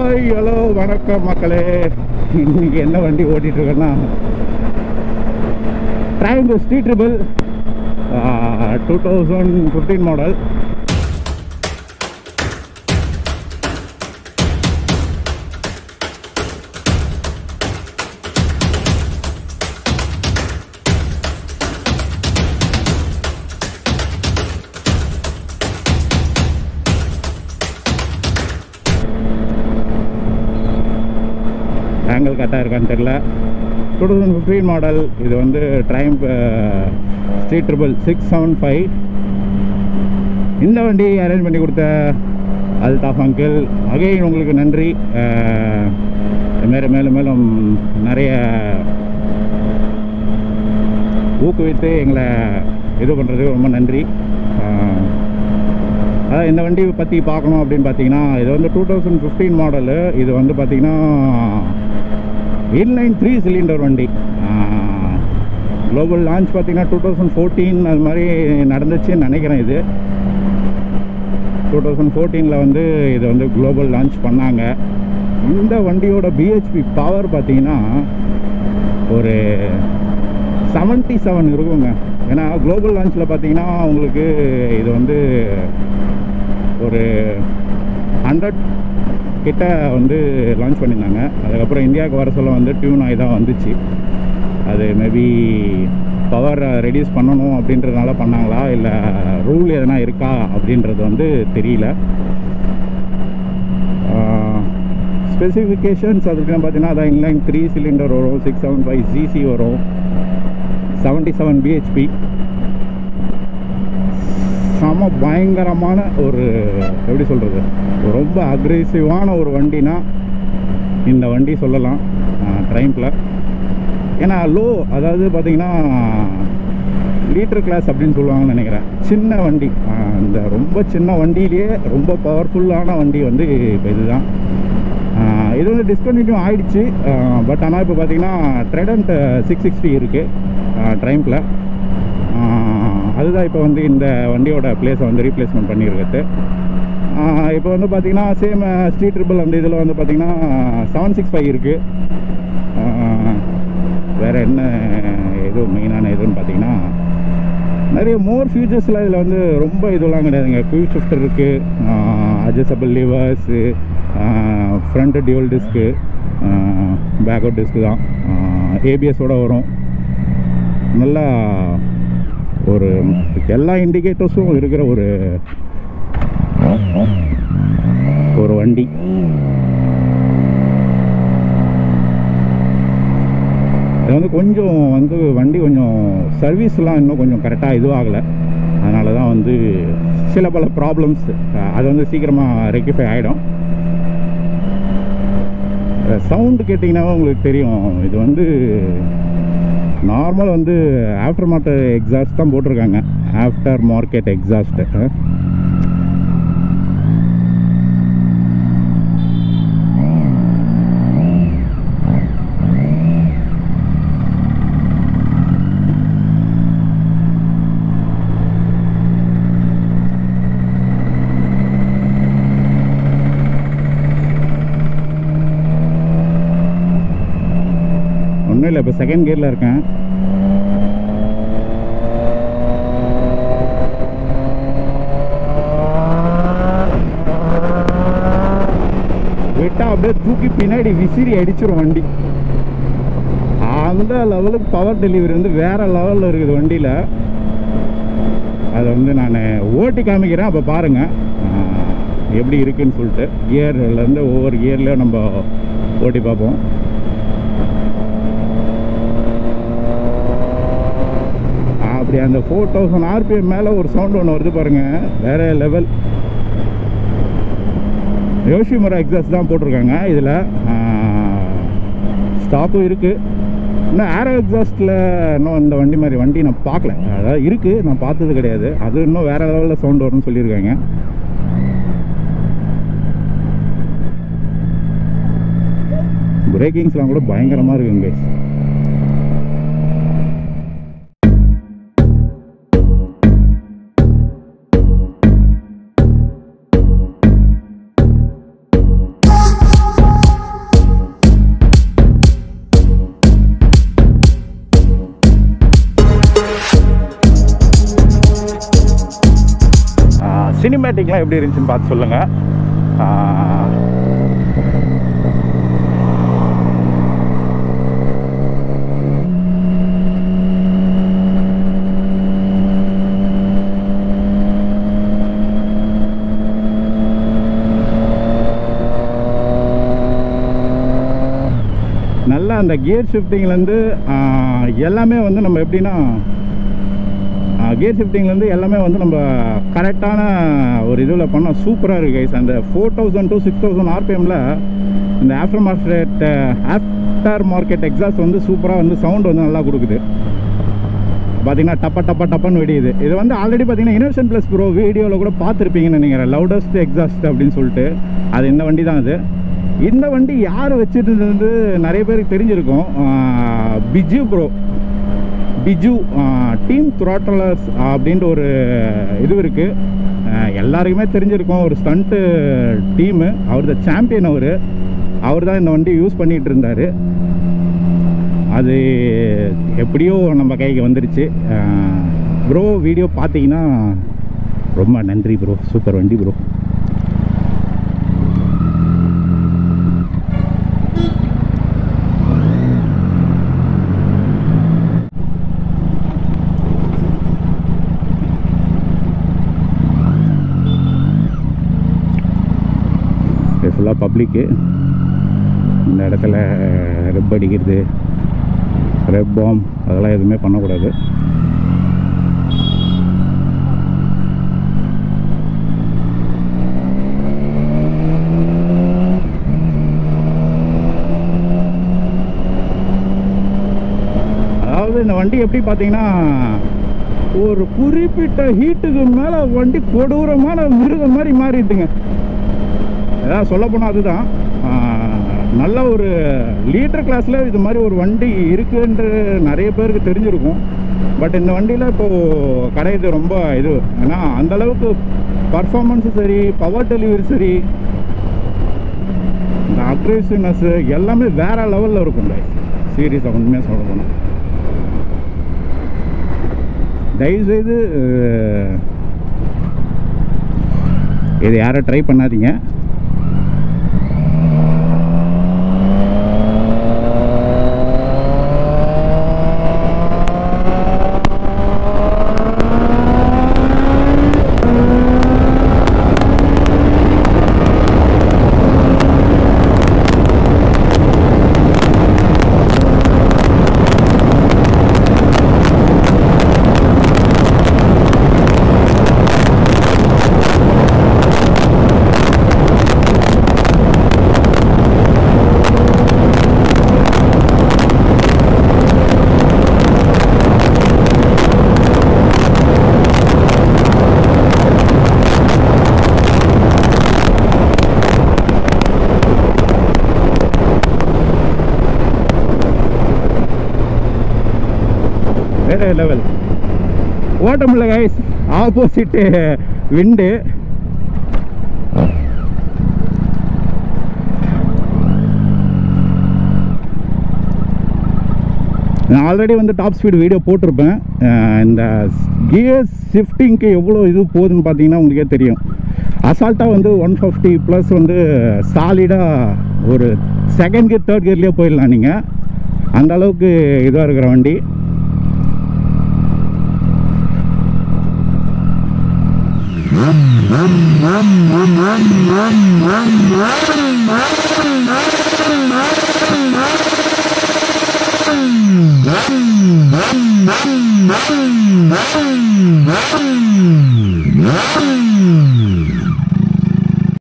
Hi hello வணக்கம் மக்களே. இன்னைக்கு என்ன வண்டி ஓட்டிட்டு இருக்கேன்னா ட்ரையங்கிள் ஸ்ட்ரீட் ட்ரிபிள் 2015 மாடல். ஆங்கிள் கரெக்டாக இருக்கான்னு தெரியல. 2015 மாடல். இது வந்து ட்ரையம்ப் ஸ்ட்ரீட் ட்ரிபிள் 675. இந்த வண்டி அரேஞ்ச் பண்ணி கொடுத்த அல்தாஃப் அங்கிள் அகைன் உங்களுக்கு நன்றி. மேலும் மேலும் நிறைய ஊக்குவித்து எங்களை இது பண்ணுறதுக்கு ரொம்ப நன்றி. அதான் இந்த வண்டி பற்றி பார்க்கணும் அப்படின்னு பார்த்தீங்கன்னா, இது வந்து 2015 மாடலு. இது வந்து பார்த்திங்கன்னா இன்லைன் 3 சிலிண்டர் வண்டி. குளோபல் லான்ச் பார்த்திங்கன்னா 2014 அது மாதிரி நடந்துச்சுன்னு நினைக்கிறேன். இது 2014 வந்து இது வந்து குளோபல் லான்ச் பண்ணாங்க. இந்த வண்டியோட பிஹெச்பி பவர் பார்த்திங்கன்னா ஒரு 77 இருக்குங்க. ஏன்னா குளோபல் லான்ச்சில் பார்த்திங்கன்னா உங்களுக்கு இது வந்து ஒரு 100 கிட்ட வந்து லான்ச் பண்ணியிருந்தாங்க. அதுக்கப்புறம் இந்தியாவுக்கு வர சொல்ல வந்து டியூன் ஆகி தான் வந்துச்சு. அது மேபி பவர் ரெடியூஸ் பண்ணணும் அப்படின்றதுனால பண்ணாங்களா, இல்லை ரூல் எதனா இருக்கா அப்படின்றது வந்து தெரியல. ஸ்பெசிஃபிகேஷன்ஸ் அதுக்குன்னு பார்த்தீங்கன்னா அதான் இன்லைன் 3 சிலிண்டர் வரும், 675 சிசி வரும், 77 பிஹெச்பி. செம பயங்கரமான ஒரு எப்படி சொல்கிறது, ரொம்ப அக்ரெசிவான ஒரு வண்டினா இந்த வண்டி சொல்லலாம் ட்ரையம்பில். ஏன்னா லோ, அதாவது பார்த்திங்கன்னா லீட்டர் கிளாஸ் அப்படின்னு சொல்லுவாங்கன்னு நினைக்கிறேன். சின்ன வண்டி, இந்த ரொம்ப சின்ன வண்டியிலேயே ரொம்ப பவர்ஃபுல்லான வண்டி வந்து இப்போ இதுதான். இது வந்து டிஸ்கண்டினியூ ஆகிடுச்சு. பட் ஆனால் இப்போ பார்த்திங்கன்னா ட்ரைடன்ட் 660 இருக்குது ட்ரையம்பில். அதுதான் இப்போ வந்து இந்த வண்டியோட பிளேஸை வந்து ரீப்ளேஸ்மெண்ட் பண்ணியிருக்குது. இப்போ வந்து பார்த்திங்கன்னா சேம் ஸ்ட்ரீட் ட்ரிபிள் அந்த இதில் வந்து பார்த்திங்கன்னா 765 இருக்குது. வேறு என்ன எதுவும் மெயினான எதுன்னு பார்த்திங்கன்னா நிறைய மோர் ஃபியூச்சர்ஸில் இதில் வந்து ரொம்ப இதெல்லாம் கிடையாதுங்க. குயிக் ஷிஃப்டர் இருக்குது, adjustable levers, front dual disc, பேக்அவுட் disc தான், ஏபிஎஸோடு வரும். நல்லா ஒரு எல்லா இண்டிகேட்டர்ஸும் இருக்கிற ஒரு வண்டி. இது வந்து கொஞ்சம் வந்து வண்டி கொஞ்சம் சர்வீஸ்லாம் இன்னும் கொஞ்சம் கரெக்டாக இதுவாகலை. அதனால தான் வந்து சில பல ப்ராப்ளம்ஸ் அது வந்து சீக்கிரமாக ரெக்டிஃபை ஆகிடும். சவுண்டு கேட்டிங்கன்னாவே உங்களுக்கு தெரியும். இது வந்து நார்மல் வந்து ஆஃப்டர் மார்க்கெட் எக்ஸாஸ்ட் தான் போட்டிருக்காங்க. After market exhaust. ஒன்றும் இல்லை, இப்போ செகண்ட் கியரில் இருக்கேன். விட்டா அப்படியே தூக்கி பின்னாடி விசிறி அடிச்சிடும் வண்டி. அந்த லெவலுக்கு பவர் டெலிவரி வந்து வேறு லெவலில் இருக்குது வண்டியில். அதை வந்து நான் ஓட்டி காமிக்கிறேன், அப்போ பாருங்கள் எப்படி இருக்குன்னு சொல்லிட்டு. கியர்லேருந்து ஒவ்வொரு கியர்லேயும் நம்ம ஓட்டி பார்ப்போம். அப்படி அந்த 4000 RPM மேலே ஒரு சவுண்ட் ஒன்று வருது பாருங்கள், வேறு லெவல். யோஷிமுரா எக்ஸாஸ்ட் தான் போட்டிருக்காங்க இதில். ஸ்டாப்பும் இருக்குது. இன்னும் ஏரோ எக்ஸாஸ்ட்டில் இன்னும் இந்த வண்டி மாதிரி வண்டி நான் பார்க்கல. அதாவது இருக்குது, நான் பார்த்தது கிடையாது. அது இன்னும் வேறு லெவலில் சவுண்ட் வரும்னு சொல்லியிருக்காங்க. பிரேக்கிங்ஸ்லாம் கூட பயங்கரமாக இருக்குங்க. ஸ்டார்டிங்லாம் எப்படி இருந்துச்சுன்னு பார்த்து சொல்லுங்கள். நல்லா அந்த கியர் ஷிஃப்டிங்லேருந்து எல்லாமே வந்து நம்ம எப்படின்னா கியர் ஷிஃப்டிங்லேருந்து எல்லாமே வந்து நம்ம கரெக்டான ஒரு இதில் பண்ணால் சூப்பராக இருக்குது கைஸ். அந்த 4000 to 6000 ஆர்பிஎம்மில் இந்த ஆஃப்டர் மார்க்கெட் எக்ஸாஸ்ட் வந்து சூப்பராக வந்து சவுண்ட் வந்து நல்லா கொடுக்குது. பார்த்தீங்கன்னா டப்பன்னு வெடியுது. இது வந்து ஆல்ரெடி பார்த்தீங்கன்னா இன்னோவேஷன் ப்ளஸ் ப்ரோ வீடியோவில் கூட பார்த்துருப்பீங்கன்னு நினைக்கிறேன், லவுடஸ்ட் எக்ஸாஸ்ட் அப்படின்னு சொல்லிட்டு. அது இந்த வண்டி தான். அது இந்த வண்டி யார் வச்சுட்டு நிறைய பேருக்கு தெரிஞ்சிருக்கும். பிஜு டீம் த்ராட்டலர்ஸ் அப்படின்ற ஒரு இது இருக்குது, எல்லாருக்குமே தெரிஞ்சிருக்கும். ஒரு ஸ்டண்ட்டு டீமு, அவர் தான் சாம்பியன். அவர் தான் இந்த வண்டி யூஸ் பண்ணிகிட்டு இருந்தார். அது எப்படியோ நம்ம கைக்கு வந்துடுச்சு. ப்ரோ வீடியோ பார்த்தீங்கன்னா ரொம்ப நன்றி ப்ரோ, சூப்பர் வண்டி ப்ரோ. ஃபுல்லாக பப்ளிக்கு. இந்த இடத்துல ரெப் அடிக்கிறது, ரெப் பாம் அதெல்லாம் எதுவுமே பண்ணக்கூடாது. அதாவது இந்த வண்டி எப்படி பார்த்தீங்கன்னா ஒரு குறிப்பிட்ட ஹீட்டுக்கு மேலே வண்டி கொடூரமான மிருகம் மாதிரி மாறிடுதுங்க. ஏதாவது சொல்ல போனால் அதுதான். நல்ல ஒரு லீட்டர் கிளாஸில் இது மாதிரி ஒரு வண்டி இருக்குன்ற நிறைய பேருக்கு தெரிஞ்சிருக்கும். பட் இந்த வண்டியில் இப்போது கிடையாது ரொம்ப இது. ஏன்னா அந்தளவுக்கு பர்ஃபார்மன்ஸும் சரி, பவர் டெலிவரி சரி, இந்த அக்ரெசிவ்னஸ்ஸு எல்லாமே வேறு லெவலில் இருக்குங்க. சீரியஸாக உண்மையாக சொல்ல போனால் தயவுசெய்து இது யாரும் ட்ரை பண்ணாதீங்க. வேற லெவல் ஓட்ட முடியல கைஸ். ஆப்போசிட்டு விண்டு. நான் ஆல்ரெடி வந்து டாப் ஸ்பீடு வீடியோ போட்டிருப்பேன். இந்த கியர் ஷிஃப்டிங்க்கு எவ்வளோ இது போகுதுன்னு பார்த்தீங்கன்னா உங்களுக்கே தெரியும். அசால்ட்டாக வந்து 150 ப்ளஸ் வந்து சாலிடாக ஒரு செகண்ட் கியர் தேர்ட் கியர்லேயே போயிடலாம் நீங்கள். அந்த அளவுக்கு இதாக இருக்கிற வண்டி. Wow.